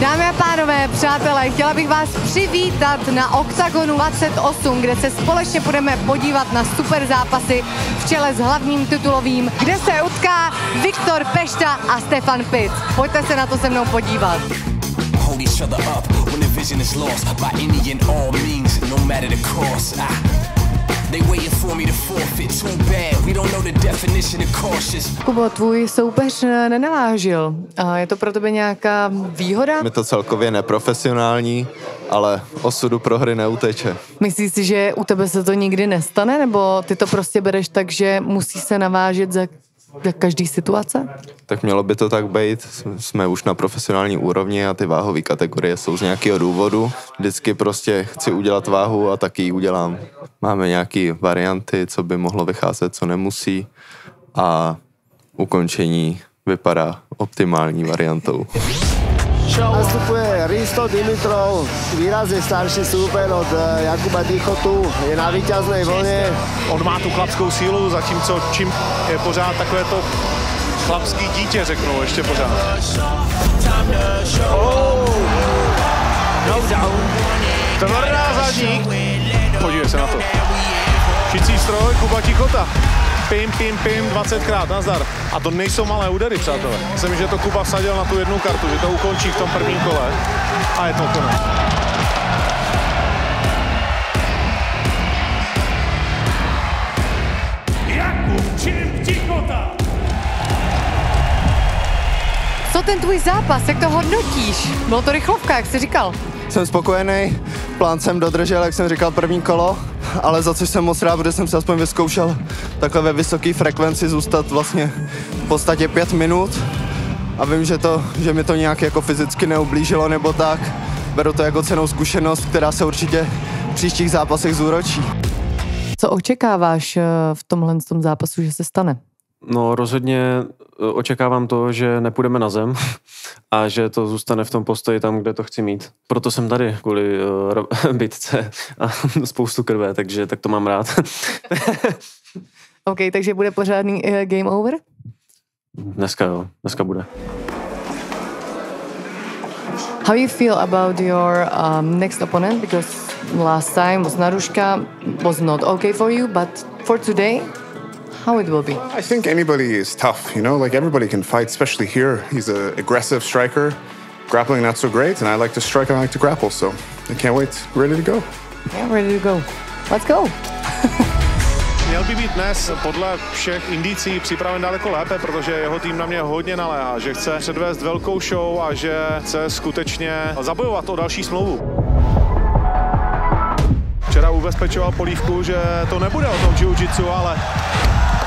Dámy a pánové, přátelé, chtěla bych vás přivítat na Oktagonu 28, kde se společně budeme podívat na super zápasy v čele s hlavním titulovým, kde se utká Viktor Pešta a Stefan Pitz. Pojďte se na to se mnou podívat. Kubo, tvůj soupeř nenavážil. Je to pro tebe nějaká výhoda? Je to celkově neprofesionální, ale osudu pro hry neuteče. Myslíš si, že u tebe se to nikdy nestane, nebo ty to prostě bereš tak, že musí se navážet za každý situace? Tak mělo by to tak být. Jsme už na profesionální úrovni a ty váhové kategorie jsou z nějakého důvodu. Vždycky prostě chci udělat váhu a taky ji udělám. Máme nějaké varianty, co by mohlo vycházet, co nemusí a ukončení vypadá optimální variantou. Nastupuje Risto Dimitrov, výrazně starší súper od Jakuba Dichotu, je na víťaznej vlně. On má tu chlapskou sílu, zatímco čím je pořád takové to chlapský dítě, řeknu, ještě pořád. Tvrdá zadník. Podívej se na to. Šicí stroj, Kuba Tichota. Pim, pim, pim, 20krát, nazdar. A to nejsou malé údery, přátelé. Myslím, že to Kuba vsadil na tu jednu kartu, že to ukončí v tom prvním kole. A je to konec. Jakub Tichota. Co ten tvůj zápas, jak to hodnotíš? Bylo to rychlovka, jak jsi říkal. Jsem spokojený, plán jsem dodržel, jak jsem říkal, první kolo, ale za což jsem moc rád, protože jsem se aspoň vyzkoušel takhle ve vysoké frekvenci zůstat vlastně v podstatě 5 minut a vím, že mi to nějak jako fyzicky neublížilo nebo tak. Beru to jako cennou zkušenost, která se určitě v příštích zápasech zúročí. Co očekáváš v tomhle zápasu, že se stane? No rozhodně očekávám to, že nepůjdeme na zem a že to zůstane v tom postoji tam, kde to chci mít. Proto jsem tady kvůli bitce a spoustu krve, takže tak to mám rád. OK, takže bude pořádný game over? Dneska jo, dneska bude. How you feel about your next opponent? Because last time was Narushka, was not okay for you, but for today, how it will be? I think anybody is tough, you know, like everybody can fight, especially here. He's an aggressive striker, grappling not so great, and I like to strike and I like to grapple, so I can't wait. Ready to go? Yeah, ready to go. Let's go. Měl by být dnes podle všech indicí připraven daleko lépe, protože jeho tým na mě hodně naléhá, že chce předvést velkou show a že chce skutečně zabojovat o další smlouvu. Včera ubezpečoval Polívku, že to nebude o tom jiu-jitsu, ale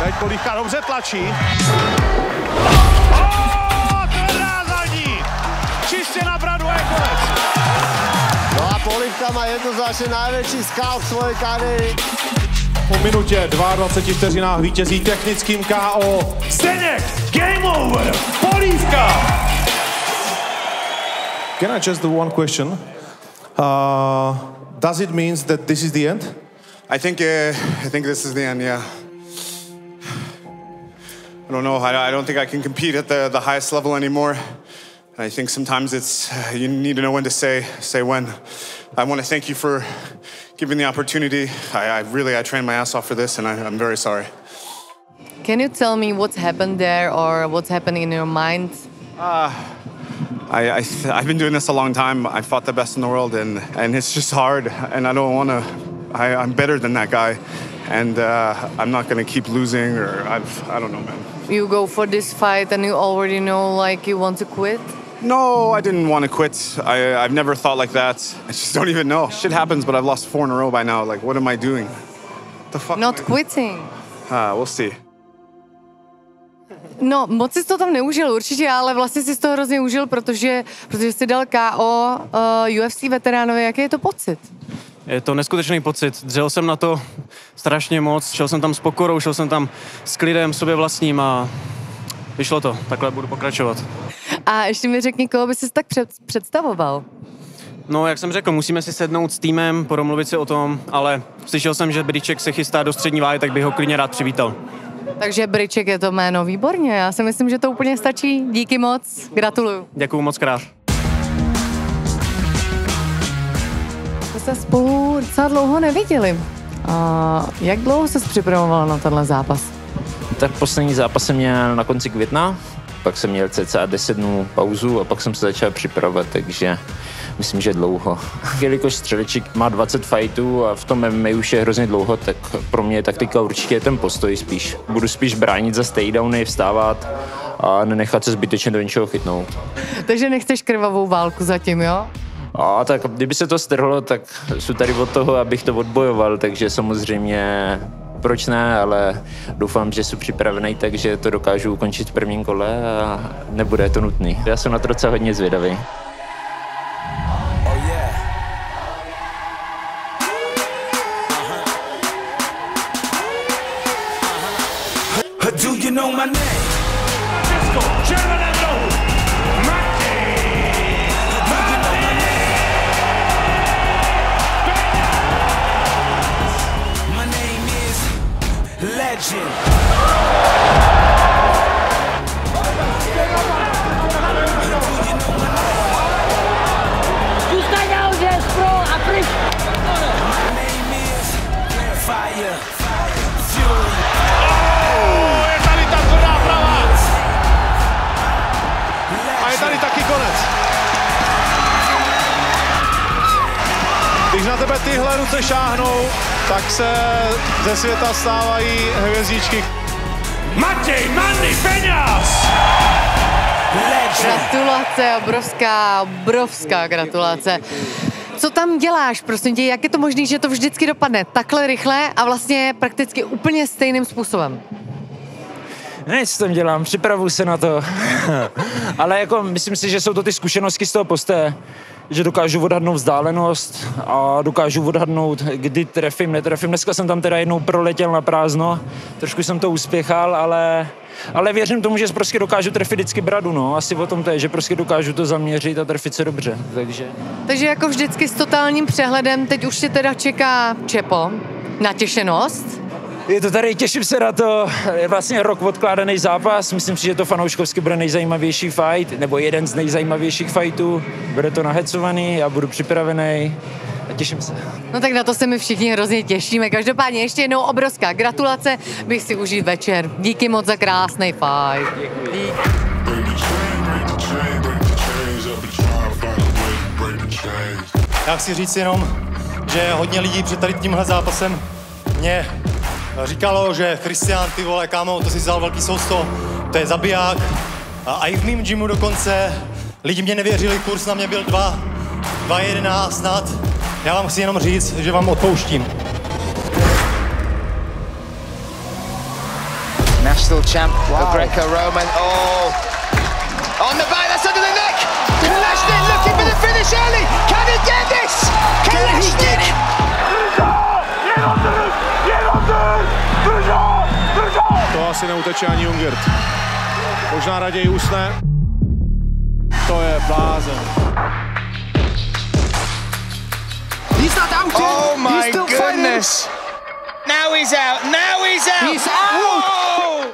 teď Polívka dobře tlačí. Tvrdá zadní! Čistě na bradu je konec. No a Polívka má jednoznačně největší skalp svojej kariéry. Po minutě 22 vteřinách vítězí technickým KO Zdeněk. Game over! Polívka! Can I just do one question? Does it mean that this is the end? I think this is the end, yeah. I don't know, I don't think I can compete at the highest level anymore. I think sometimes it's, you need to know when to say when. I want to thank you for giving the opportunity. I trained my ass off for this, and I'm very sorry. Can you tell me what's happened there or what's happening in your mind? I've been doing this a long time. I fought the best in the world, and it's just hard, and I don't want to. I'm better than that guy, and I'm not going to keep losing, or I don't know, man. You go for this fight and you already know, like, you want to quit? No, I didn't want to quit. I've never thought like that. I just don't even know. Shit happens, but I've lost 4 in a row by now. Like, what am I doing? What the fuck? Not quitting. We'll see. No, moc jsi to tam neužil určitě, ale vlastně jsi to hrozně užil, protože jsi dal KO UFC veteránovi. Jaký je to pocit? Je to neskutečný pocit. Dřel jsem na to strašně moc, šel jsem tam s pokorou, šel jsem tam s klidem sobě vlastním a vyšlo to. Takhle budu pokračovat. A ještě mi řekni, koho bys si tak představoval? No, jak jsem řekl, musíme si sednout s týmem, poromluvit si o tom, ale slyšel jsem, že Bryček se chystá do střední váhy, tak bych ho klidně rád přivítal. Takže Bryček je to jméno, výborně. Já si myslím, že to úplně stačí. Díky moc, gratuluju. Děkuju moc krát. My se spolu docela dlouho neviděli. A jak dlouho ses připravovala na tenhle zápas? Tak poslední zápas jsem měl na konci května, pak jsem měl cca 10 dnů pauzu a pak jsem se začal připravovat, takže myslím, že dlouho. Jelikož Střelečík má 20 fightů a v tom MMA už je hrozně dlouho, tak pro mě taktika určitě je ten postoj spíš. Budu spíš bránit za takedowny, vstávat a nenechat se zbytečně do něčeho chytnout. Takže nechceš krvavou válku zatím, jo? A tak kdyby se to strhlo, tak jsem tady od toho, abych to odbojoval, takže samozřejmě proč ne, ale doufám, že jsem připravený, takže to dokážu ukončit v prvním kole a nebude to nutný. Já jsem na to docela hodně zvědavý. Do you know my name? Červené rohu, my name is Legend. Když na tebe tyhle ruce šáhnou, tak se ze světa stávají hvězdičky. Matěj Manny Peňaz! Gratulace, obrovská gratulace. Co tam děláš, prosím tě, jak je to možné, že to vždycky dopadne takhle rychle a vlastně prakticky úplně stejným způsobem? Nic tam dělám, připravuju se na to. Ale jako myslím si, že jsou to ty zkušenosti z toho postoje, že dokážu odhadnout vzdálenost a dokážu odhadnout, kdy trefím, netrefím. Dneska jsem tam teda jednou proletěl na prázdno, trošku jsem to uspěchal, ale věřím tomu, že prostě dokážu trefit vždycky bradu, no. Asi o tom to je, že prostě dokážu to zaměřit a trefit se dobře, Takže jako vždycky s totálním přehledem, teď už tě teda čeká Čepo, natěšenost. Je to tady, těším se na to, je vlastně rok odkládaný zápas, myslím si, že to fanouškovsky bude nejzajímavější fight, nebo jeden z nejzajímavějších fightů, bude to nahecovaný, já budu připravený a těším se. No tak na to se my všichni hrozně těšíme, každopádně ještě jednou obrovská gratulace, bych si užít večer, díky moc za krásný fight. Děkuji. Já chci říct jenom, že hodně lidí před tady tímhle zápasem mě říkalo, že Christian, ty vole, kámo, to si vzal velký sousto, to je zabiják. A i v mým gymu dokonce lidi mě nevěřili, kurz na mě byl 2.11 snad. Já vám chci jenom říct, že vám odpouštím. National champ, Greco-Roman. Oh, on the back, that's under the neck. Kalashnik looking for the finish early. Can he get this? Kalashnik. To asi neuteče ani Jungert. Možná raději usne. To je blázen. He's not out yet. Oh my goodness. Now he's out. Now he's out. He's out. Whoa.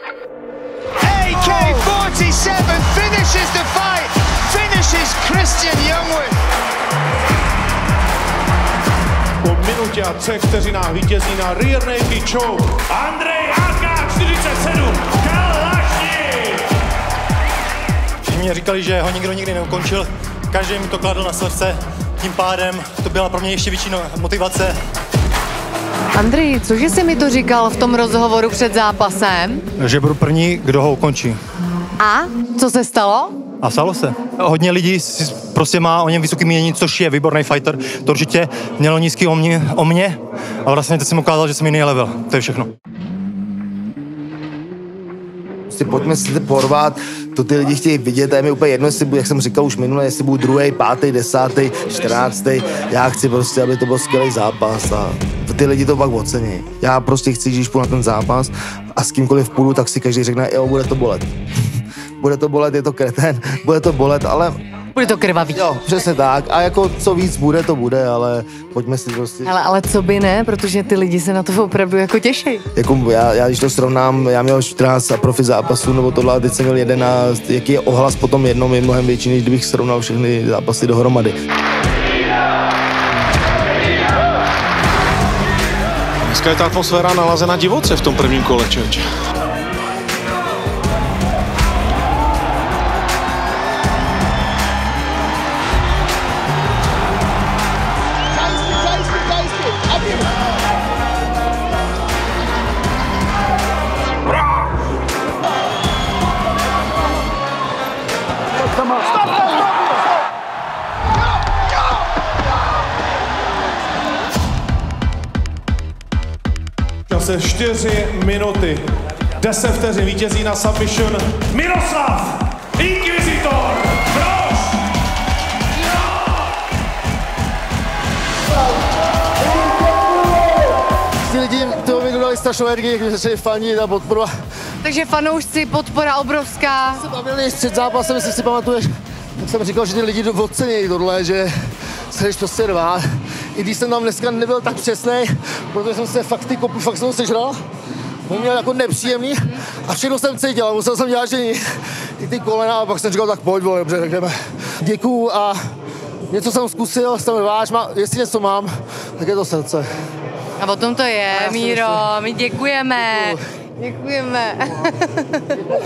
AK-47 finishes the fight. Finishes Christian Youngwood. Po minutě a 3 vteřinách vítězí na rear naked choke Andrej AK-47 Kalashnik. Mě říkali, že ho nikdo nikdy neukončil, každý mi to kladl na srdce, tím pádem to byla pro mě ještě větší motivace. Andrej, cože jsi mi to říkal v tom rozhovoru před zápasem? Že budu první, kdo ho ukončí. A co se stalo? A stalo se. Hodně lidí prostě má o něm vysoký mínění, což je výborný fighter. To určitě mělo nízký o mě a vlastně teď jsem ukázal, že jsem jiný level. To je všechno. prostě pojďme si to porvat, to ty lidi chtějí vidět a je mi úplně jedno, jestli budu, jak jsem říkal už minule, jestli budu 2., 5., 10., 14., já chci prostě, aby to byl skvělý zápas a ty lidi to pak ocení. Já prostě chci, když půjdu na ten zápas a s kýmkoliv půjdu, tak si každý řekne, jo, bude to bolet. Bude to bolet, je to kreten, bude to bolet, ale... Bude to krvavý. Jo, přesně tak. A jako co víc bude, to bude, ale pojďme si prostě... Ale co by ne, protože ty lidi se na to opravdu jako těší. Jako já když to srovnám, já měl 14 profi zápasů, nebo tohle, a teď jsem měl 11, jaký je ohlas po tom jednom, je mnohem větší, než kdybych srovnal všechny zápasy dohromady. Dneska je ta atmosféra nalazena divoce v tom prvním kole, člověče. Čase 4 minuty, 10 vteřin, vítězí na submission Miroslav Inquisitor Brož! Ty lidi, to mi dodali strašnou energii, když začali fanit a podporovat. Takže fanoušci, podpora obrovská. Se bavili před zápasem, jestli si pamatuješ, tak jsem říkal, že ty lidi ocenějí tohle, že se jdeš prostě rvát. I když jsem tam dneska nebyl tak přesnej, protože jsem se fakt ty kopy fakt jsem sežral. On měl jako nepříjemný a všechno jsem cítil a musel jsem dělat, že i ty kolena a pak jsem říkal, tak pojď, vole, dobře, tak jdeme. Děkuju a něco jsem zkusil, jsem rváč, jestli něco mám, tak je to srdce. A o tom to je, Míro, my děkujeme. Děkujeme.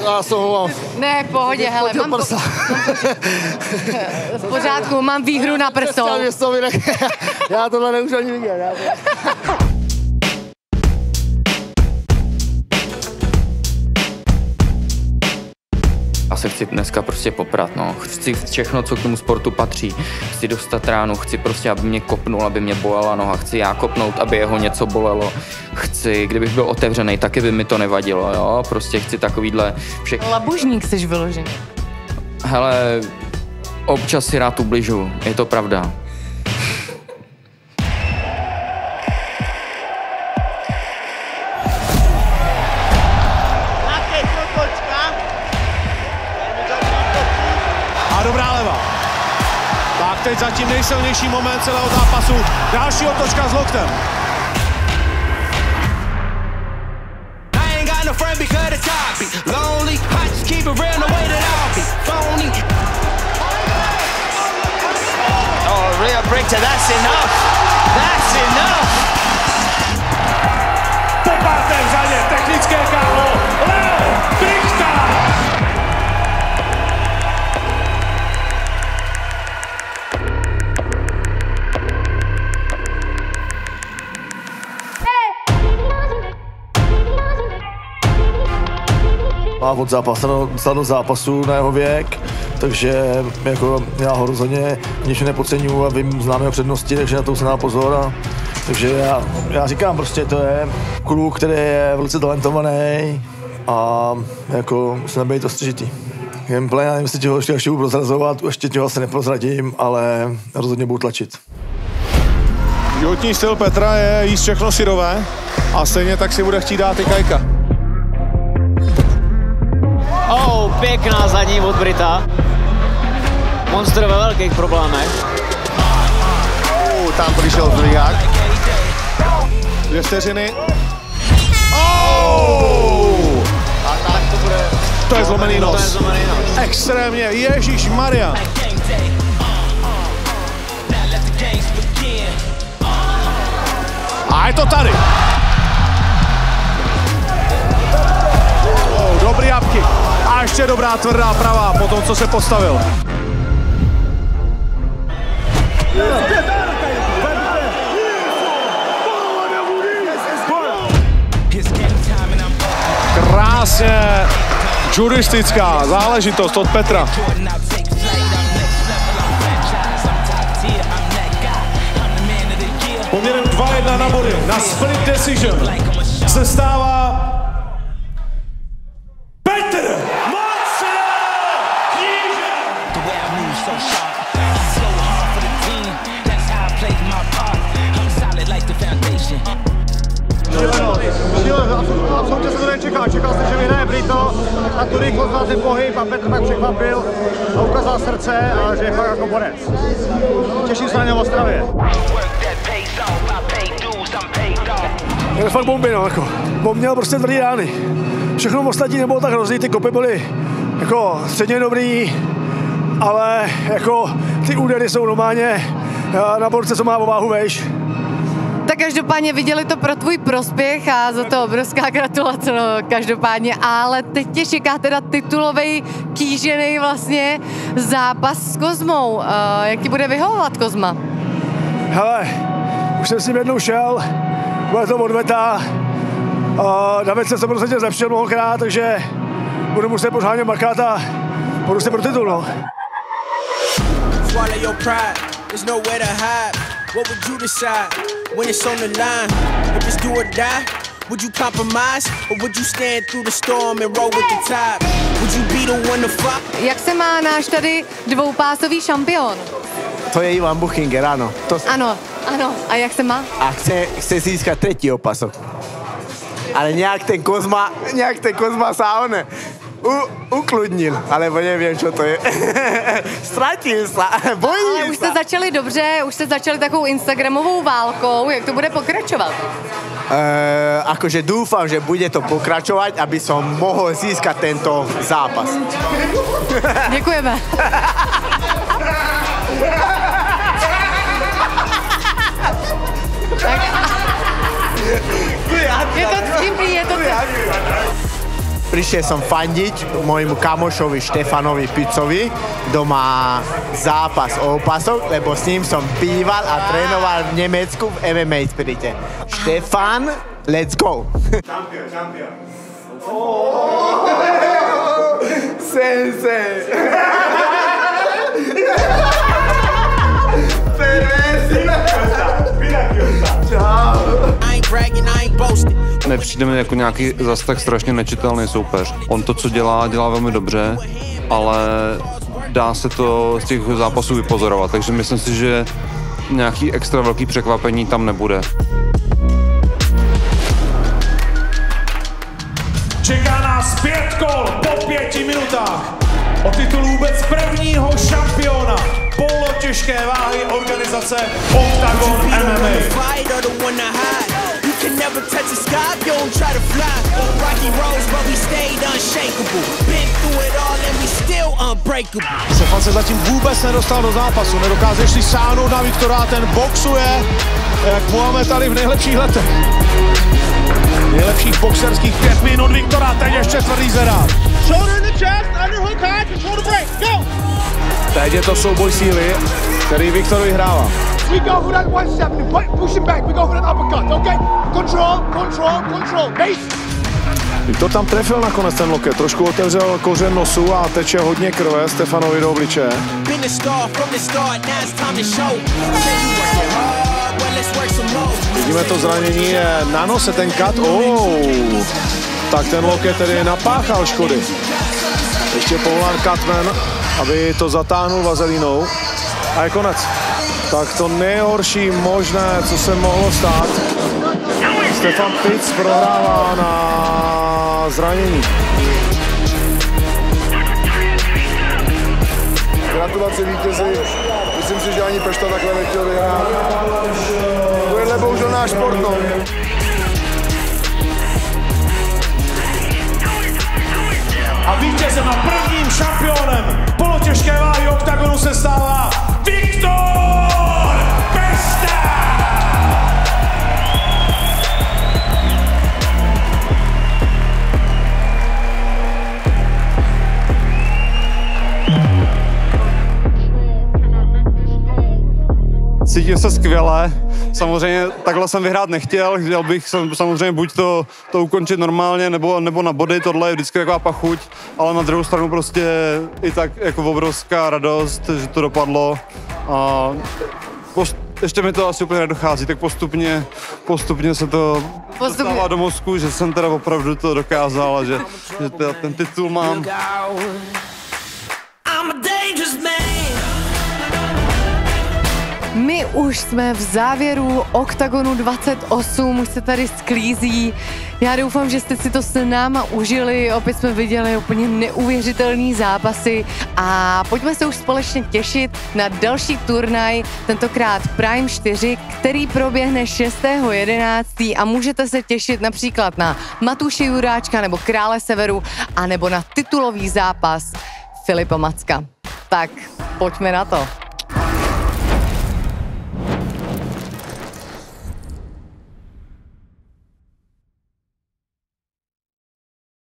Já se omlouvám. Ne, v pohodě, hele, mám v pořádku, mám výhru na prsou. Já tohle nemůžu ani vidět. Já se chci dneska prostě poprat, no. Chci všechno, co k tomu sportu patří. Chci dostat ránu, chci prostě, aby mě kopnul, aby mě bolela noha. Chci já kopnout, aby jeho něco bolelo. Chci, kdybych byl otevřený, taky by mi to nevadilo, jo. Prostě chci takovýhle všechno. Labužník jsi vyložený. Hele, občas si rád ubližu, je to pravda. Dobrá leva. Tak teď zatím nejsilnější moment celého zápasu. Další otočka s loktem. Oh, Rhea Brichter, that's enough. That's enough. Po pátém řadě technické KO Leo Brichter. Má od zápasu do zápasu na jeho věk, takže jako já ho rozhodně ničeho nepodceňuji a vím, znám jeho přednosti, takže na to se dá pozor. Takže já říkám, prostě to je kluk, který je velice talentovaný a jako musí být ostřižitý. Gameplay, já nevím, jestli těho ještě budu prozrazovat, ještě těho asi neprozradím, ale rozhodně budu tlačit. Životní styl Petra je jíst všechno syrové a stejně tak si bude chtít dát i Kajka. Oh, pěkná zadní od Brita. Monster ve velkých problémech. Tam přišel Zliák. 2 vteřiny. A tak to bude... To je zlomený nos. Extrémně, Ježíš Maria. A je to tady. Dobrý jabky. A ještě dobrá tvrdá pravá po tom, co se postavil. Krásně judistická záležitost od Petra. Poměrem 2-1 na body, na split decision se stává Petr Současně to nečekal. Čekal jste, že vyhraje Brito a tu rychlost na ten pohyb a Petr tak překvapil a ukázal srdce a že je fakt jako borec. Těším se na ně v Ostravě. Je fakt bomby, no, jako. On měl prostě tvrdý rány. Všechno ostatní nebylo tak hrozný, ty kopy byly jako středně dobrý, ale jako ty údery jsou normálně na borce, co má o váhu vejš. Tak každopádně viděli to pro tvůj prospěch a za to obrovská gratulace, no, každopádně. Ale teď tě čeká teda titulový kýžený vlastně zápas s Kozmou. Jak ti bude vyhovovat Kozma? Hele, už jsem s ním jednou šel, bude to odveta. David se 100% zlepšil mnohokrát, takže budu muset pořádně makat a budu si pro titul, no. Swallow your pride, there's nowhere to hide. What would you decide when it's on the line? If it's do or die, would you compromise or would you stand through the storm and roll with the tide? Would you be the one to fight? Jak se má náš tady dvoupásový šampion? To je Ivan Buchinger, ano. Ano. A jak se má? A chce získat třetí opasok. Ale nějak ten Kozma se ukludnil, alebo nevím, co to je. Ztratil se, bojí se. Ale už jste začali dobře, už jste začali takovou instagramovou válkou, jak to bude pokračovat? Akože dúfam, že bude to pokračovat, aby som mohl získat tento zápas. Děkujeme. Je to vtipný, je to Prišiel som fandiť môjmu kamošovi Štefanovi Picovi, kto má zápas o opasok, lebo s ním som býval a trénoval v Nemecku v MMA Spirite. Štefan, let's go! Champion. Sensei! Nepřijde mi jako nějaký zas tak strašně nečitelný soupeř. On to, co dělá velmi dobře, ale dá se to z těch zápasů vypozorovat, takže myslím si, že nějaký extra velký překvapení tam nebude. Čeká nás 5 kol po 5 minutách o titul vůbec prvního šampiona polotěžké váhy organizace Octagon MMA. Stefan se zatím vůbec nedostal do zápasu, nedokáže si sáhnout na Viktora, ten boxuje jak Mohamed Ali v nejlepších letech. Nejlepších boxerských 5 minut Viktora, teď ještě tvrdý zvedá. Shoulder in the chest, underhook high, control the break, go! Teď je to souboj síly, který Viktor vyhrává. We go for that 170, push him back, we go for that uppercut, okay? Control, base! Viktor tam trefil nakonec ten loket, trošku otevřel kořen nosu a teče hodně krve Stefanovi do obličeje. Vidíme to zranění je na nose, ten kat, tak ten loket tedy napáchal škody. Ještě povolán Cutman, aby to zatáhnul vazelínou a je konec. Tak to nejhorší možné, co se mohlo stát. Stefan Pitz prohrává na zranění. Gratulace vítězi. Myslím si, že ani Pešta takhle nechtěl vyhrát. To je bohužel náš sport, no. A vítězem a prvním šampionem polotěžké váhy Octagonu se stává Viktor Pešta! Cítím se skvěle. Samozřejmě takhle jsem vyhrát nechtěl bych samozřejmě buď to ukončit normálně, nebo na body, tohle je vždycky taková pachuť, ale na druhou stranu prostě i tak jako obrovská radost, že to dopadlo. A ještě mi to asi úplně nedochází, tak postupně se to dostává do mozku, že jsem teda opravdu to dokázal a že ten titul mám. I'm a dangerous man. My už jsme v závěru OKTAGONu 28, už se tady sklízí. Já doufám, že jste si to s náma užili, opět jsme viděli úplně neuvěřitelný zápasy a pojďme se už společně těšit na další turnaj, tentokrát Prime 4, který proběhne 6.11. a můžete se těšit například na Matuše Juráčka nebo Krále Severu a nebo na titulový zápas Filipa Macka. Tak pojďme na to.